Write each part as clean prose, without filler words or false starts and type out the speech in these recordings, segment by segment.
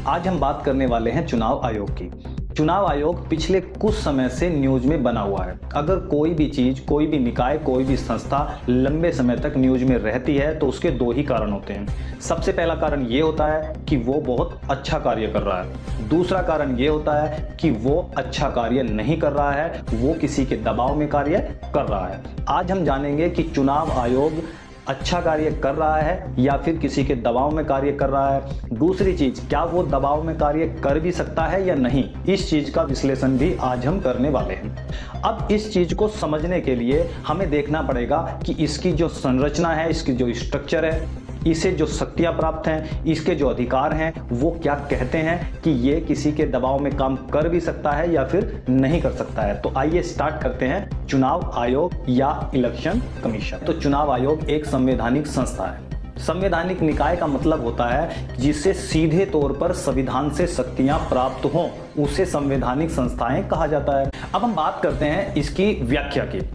आज हम बात करने वाले हैं चुनाव आयोग की। चुनाव आयोग पिछले कुछ समय से न्यूज में बना हुआ है। अगर कोई भी चीज, कोई भी निकाय, कोई भी संस्था लंबे समय तक न्यूज में रहती है तो उसके दो ही कारण होते हैं। सबसे पहला कारण ये होता है कि वो बहुत अच्छा कार्य कर रहा है। दूसरा कारण ये होता है कि वो अच्छा कार्य नहीं कर रहा है, वो किसी के दबाव में कार्य कर रहा है। आज हम जानेंगे कि चुनाव आयोग अच्छा कार्य कर रहा है या फिर किसी के दबाव में कार्य कर रहा है। दूसरी चीज, क्या वो दबाव में कार्य कर भी सकता है या नहीं, इस चीज का विश्लेषण भी आज हम करने वाले हैं। अब इस चीज को समझने के लिए हमें देखना पड़ेगा कि इसकी जो संरचना है, इसकी जो स्ट्रक्चर है, इसे जो शक्तियां प्राप्त हैं, इसके जो अधिकार हैं, वो क्या कहते हैं कि ये किसी के दबाव में काम कर भी सकता है या फिर नहीं कर सकता है। तो आइए स्टार्ट करते हैं चुनाव आयोग या इलेक्शन कमीशन। तो चुनाव आयोग एक संवैधानिक संस्था है। संवैधानिक निकाय का मतलब होता है जिसे सीधे तौर पर संविधान से शक्तियां प्राप्त हों, उसे संवैधानिक संस्थाएं कहा जाता है। अब हम बात करते हैं इसकी व्याख्या की।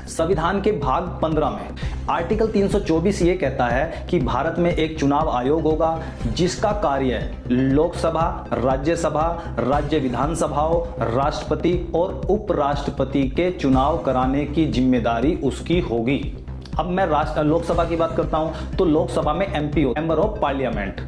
संविधान के भाग 15 में आर्टिकल 324 ये कहता है कि भारत में एक चुनाव आयोग होगा जिसका कार्य लोकसभा, राज्यसभा, राज्य विधानसभाओं, राष्ट्रपति और उपराष्ट्रपति के चुनाव कराने की जिम्मेदारी उसकी होगी। अब मैं लोकसभा की बात करता हूं तो लोकसभा में MP, member of parliament,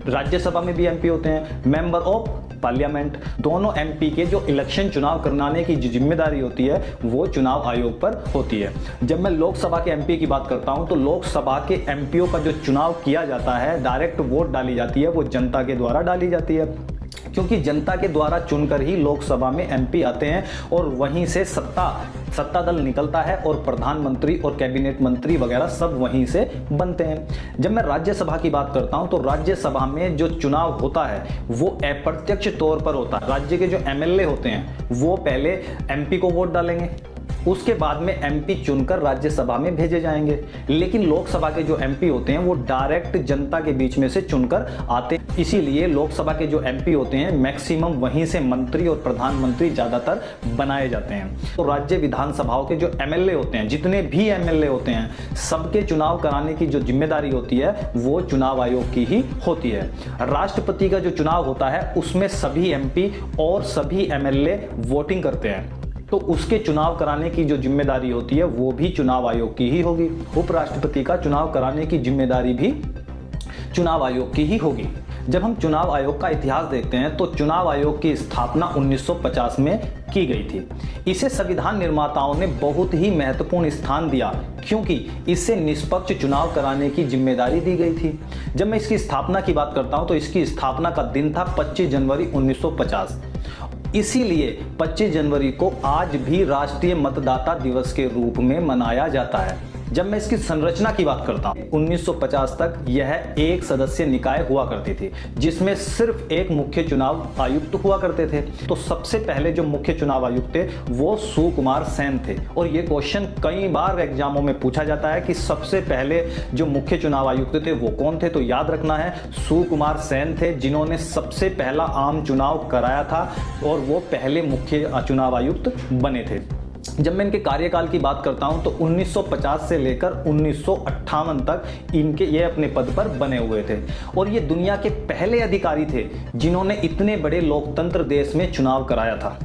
Rajya Sabha में भी एमपी होते हैं, मेंबर ऑफ पार्लियामेंट। दोनों एमपी के जो इलेक्शन चुनाव कराने की जो जिम्मेदारी होती है वो चुनाव आयोग पर होती है। जब मैं लोकसभा के एमपी की बात करता हूं तो लोकसभा के एमपीओ का जो चुनाव किया जाता है, डायरेक्ट वोट डाली जाती है, वो जनता के द्वारा डाली जाती है, क्योंकि जनता के द्वारा चुनकर ही लोकसभा में एमपी आते हैं और वहीं से सत्ता दल निकलता है और प्रधानमंत्री और कैबिनेट मंत्री वगैरह सब वहीं से बनते हैं। जब मैं राज्यसभा की बात करता हूं तो राज्यसभा में जो चुनाव होता है वो अप्रत्यक्ष तौर पर होता है। राज्य के जो एमएलए होते हैं वो पहले एमपी को वोट डालेंगे, उसके बाद में एमपी चुनकर राज्यसभा में भेजे जाएंगे। लेकिन लोकसभा के जो एमपी होते हैं वो डायरेक्ट जनता के बीच में से चुनकर आते हैं। इसीलिए लोकसभा के जो एमपी होते हैं मैक्सिमम वहीं से मंत्री और प्रधानमंत्री ज्यादातर बनाए जाते हैं। तो राज्य विधानसभाओं के जो एमएलए होते हैं, जितने भी एमएलए होते हैं, सबके चुनाव कराने की जो जिम्मेदारी होती है वो चुनाव आयोग की ही होती है। राष्ट्रपति का जो चुनाव होता है उसमें सभी एमपी और सभी एमएलए वोटिंग करते हैं, तो उसके चुनाव कराने की जो जिम्मेदारी होती है वो भी चुनाव आयोग की ही होगी। उपराष्ट्रपति का चुनाव कराने की जिम्मेदारी भी चुनाव आयोग की ही होगी। जब हम चुनाव आयोग का इतिहास देखते हैं तो चुनाव आयोग की स्थापना 1950 में की गई थी। इसे संविधान निर्माताओं ने बहुत ही महत्वपूर्ण स्थान दिया क्योंकि इससे निष्पक्ष चुनाव कराने की जिम्मेदारी दी गई थी। जब मैं इसकी स्थापना की बात करता हूं तो इसकी स्थापना का दिन था 25 जनवरी 1950। इसीलिए 25 जनवरी को आज भी राष्ट्रीय मतदाता दिवस के रूप में मनाया जाता है। जब मैं इसकी संरचना की बात करता हूं 1950 तक यह एक सदस्य निकाय हुआ करती थी जिसमें सिर्फ एक मुख्य चुनाव आयुक्त हुआ करते थे। तो सबसे पहले जो मुख्य चुनाव आयुक्त थे वो सुकुमार सेन थे और ये क्वेश्चन कई बार एग्जामों में पूछा जाता है कि सबसे पहले जो मुख्य चुनाव आयुक्त थे वो कौन थे। तो याद रखना है सुकुमार सेन थे जिन्होंने सबसे पहला आम चुनाव कराया था और वो पहले मुख्य चुनाव आयुक्त बने थे। जब मैं इनके कार्यकाल की बात करता हूं तो 1950 से लेकर 1958 तक ये अपने पद पर बने हुए थे और ये दुनिया के पहले अधिकारी थे जिन्होंने इतने बड़े लोकतंत्र देश में चुनाव कराया था।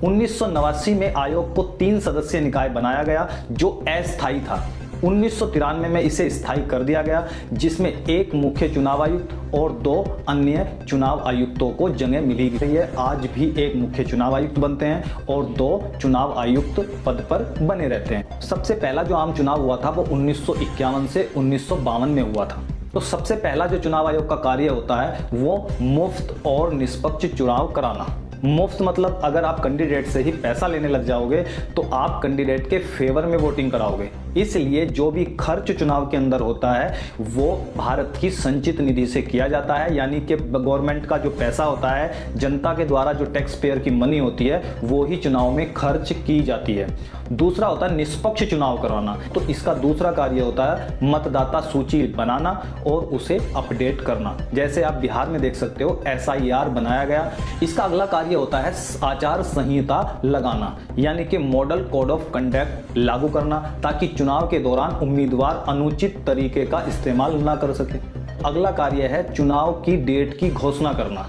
1989 में आयोग को 3 सदस्यीय निकाय बनाया गया जो अस्थायी था। 1993 में इसे स्थायी कर दिया गया जिसमें एक मुख्य चुनाव आयुक्त और 2 अन्य चुनाव आयुक्तों को जगह मिली गई है। आज भी एक मुख्य चुनाव आयुक्त बनते हैं और 2 चुनाव आयुक्त पद पर बने रहते हैं। सबसे पहला जो आम चुनाव हुआ था वो 1951 से 1952 में हुआ था। तो सबसे पहला जो चुनाव आयोग का कार्य होता है वो मुफ्त और निष्पक्ष चुनाव कराना। मुफ्त मतलब अगर आप कैंडिडेट से ही पैसा लेने लग जाओगे तो आप कैंडिडेट के फेवर में वोटिंग कराओगे। इसलिए जो भी खर्च चुनाव के अंदर होता है वो भारत की संचित निधि से किया जाता है, यानी कि गवर्नमेंट का जो पैसा होता है, जनता के द्वारा जो टैक्स पेयर की मनी होती है वो ही चुनाव में खर्च की जाती है। दूसरा होता है निष्पक्ष चुनाव कराना। तो इसका दूसरा कार्य होता है मतदाता सूची बनाना और उसे अपडेट करना। जैसे आप बिहार में देख सकते हो SIR बनाया गया। इसका अगला कार्य होता है आचार संहिता लगाना, यानी कि मॉडल कोड ऑफ कंडक्ट लागू करना ताकि चुनाव के दौरान उम्मीदवार अनुचित तरीके का इस्तेमाल ना कर सके। अगला कार्य है चुनाव की डेट की घोषणा करना।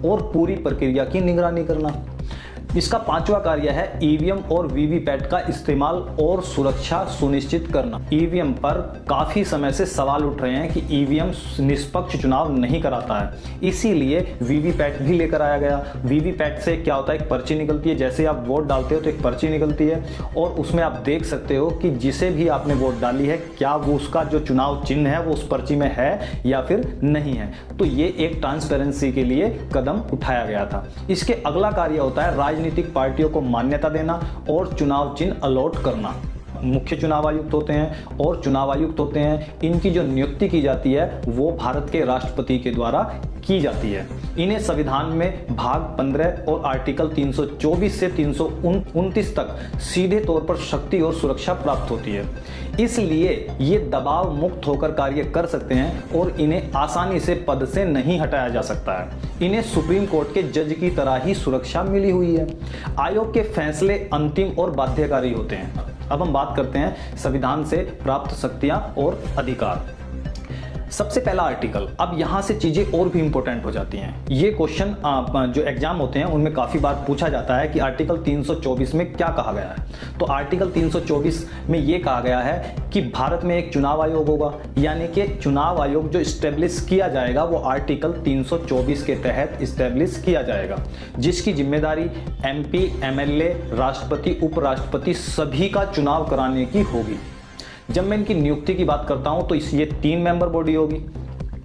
और पूरी प्रक्रिया की निगरानी करना। इसका पांचवा कार्य है ईवीएम और वीवीपैट का इस्तेमाल और सुरक्षा सुनिश्चित करना। ईवीएम पर काफी समय से सवाल उठ रहे हैं कि ईवीएम निष्पक्ष चुनाव नहीं कराता है, इसीलिए वीवीपैट भी लेकर आया गया। वीवीपैट से क्या होता है, एक पर्ची निकलती है, जैसे आप वोट डालते हो तो एक पर्ची निकलती है और उसमें आप देख सकते हो कि जिसे भी आपने वोट डाली है क्या वो उसका जो चुनाव चिन्ह है वो उस पर्ची में है या फिर नहीं है। तो ये एक ट्रांसपेरेंसी के लिए कदम उठाया गया था। इसके अगला कार्य होता है राजनीतिक पार्टियों को मान्यता देना और चुनाव चिन्ह अलॉट करना। मुख्य चुनाव आयुक्त होते हैं और चुनाव आयुक्त होते हैं, इनकी जो नियुक्ति की जाती है वो भारत के राष्ट्रपति के द्वारा की जाती है। इन्हें संविधान में भाग 15 और आर्टिकल 324 से 329 तक सीधे तौर पर शक्ति और सुरक्षा प्राप्त होती है, इसलिए ये दबाव मुक्त होकर कार्य कर सकते हैं और इन्हें आसानी से पद से नहीं हटाया जा सकता है। इन्हें सुप्रीम कोर्ट के जज की तरह ही सुरक्षा मिली हुई है। आयोग के फैसले अंतिम और बाध्यकारी होते हैं। अब हम बात करते हैं संविधान से प्राप्त शक्तियां और अधिकार। सबसे पहला आर्टिकल, अब यहां से चीजें और भी इंपॉर्टेंट हो जाती हैं। ये क्वेश्चन जो एग्जाम होते हैं उनमें काफी बार पूछा जाता है कि आर्टिकल 324 में क्या कहा गया है। तो आर्टिकल 324 में ये कहा गया है कि भारत में एक चुनाव आयोग होगा, यानी कि चुनाव आयोग जो स्टेब्लिश किया जाएगा वो आर्टिकल 324 के तहत स्टेब्लिश किया जाएगा, जिसकी जिम्मेदारी MP, MLA, राष्ट्रपति, उपराष्ट्रपति सभी का चुनाव कराने की होगी। जब मैं इनकी नियुक्ति की बात करता हूं तो ये 3 मेंबर बॉडी होगी।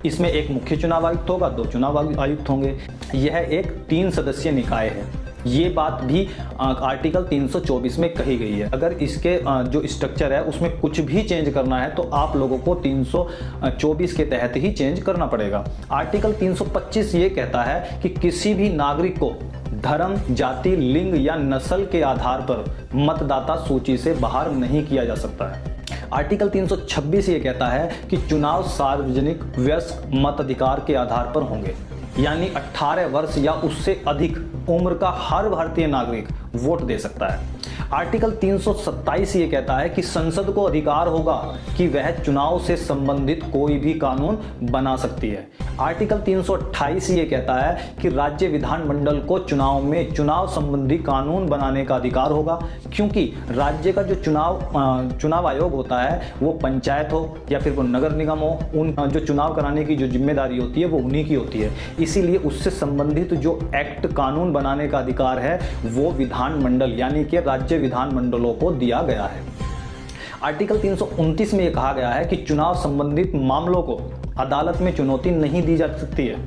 इसमें एक मुख्य चुनाव आयुक्त होगा, 2 चुनाव आयुक्त होंगे। यह एक 3 सदस्यीय निकाय है। ये बात भी आर्टिकल 324 में कही गई है। अगर इसके जो स्ट्रक्चर है उसमें कुछ भी चेंज करना है तो आप लोगों को 324 के तहत ही चेंज करना पड़ेगा। आर्टिकल 325 ये कहता है कि किसी भी नागरिक को धर्म, जाति, लिंग या नस्ल के आधार पर मतदाता सूची से बाहर नहीं किया जा सकता है। आर्टिकल 326 ये कहता है कि चुनाव सार्वजनिक वयस्क मताधिकार के आधार पर होंगे, यानी 18 वर्ष या उससे अधिक उम्र का हर भारतीय नागरिक वोट दे सकता है। आर्टिकल 327 ये कहता है कि संसद को अधिकार होगा कि वह चुनाव से संबंधित कोई भी कानून बना सकती है। आर्टिकल 328 ये कहता है कि राज्य विधानमंडल को चुनाव में चुनाव संबंधी कानून बनाने का अधिकार होगा, क्योंकि राज्य का जो चुनाव आयोग होता है वो पंचायत हो या फिर वो नगर निगम हो, उन जो चुनाव कराने की जो जिम्मेदारी होती है वो उन्हीं की होती है। इसीलिए उससे संबंधित जो एक्ट कानून बनाने का अधिकार है वो विधानमंडल यानी कि राज्य विधानमंडलों को दिया गया है। आर्टिकल 329 में यह कहा गया है कि चुनाव संबंधित मामलों को अदालत में चुनौती नहीं दी जा सकती है।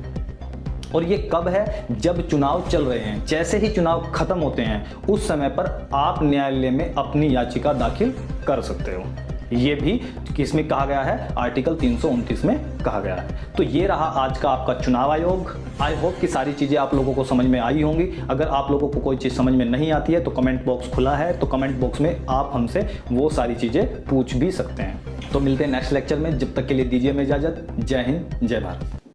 और ये कब है? जब चुनाव चल रहे हैं। जैसे ही चुनाव खत्म होते हैं उस समय पर आप न्यायालय में अपनी याचिका दाखिल कर सकते हो। ये भी किसमें कहा गया है? आर्टिकल 329 में कहा गया है। तो ये रहा आज का आपका चुनाव आयोग। आई होप कि सारी चीज़ें आप लोगों को समझ में आई होंगी। अगर आप लोगों को कोई चीज़ समझ में नहीं आती है तो कमेंट बॉक्स खुला है, तो कमेंट बॉक्स में आप हमसे वो सारी चीज़ें पूछ भी सकते हैं। तो मिलते हैं नेक्स्ट लेक्चर में। जब तक के लिए दीजिए हमें इजाज़त। जय हिंद, जय भारत।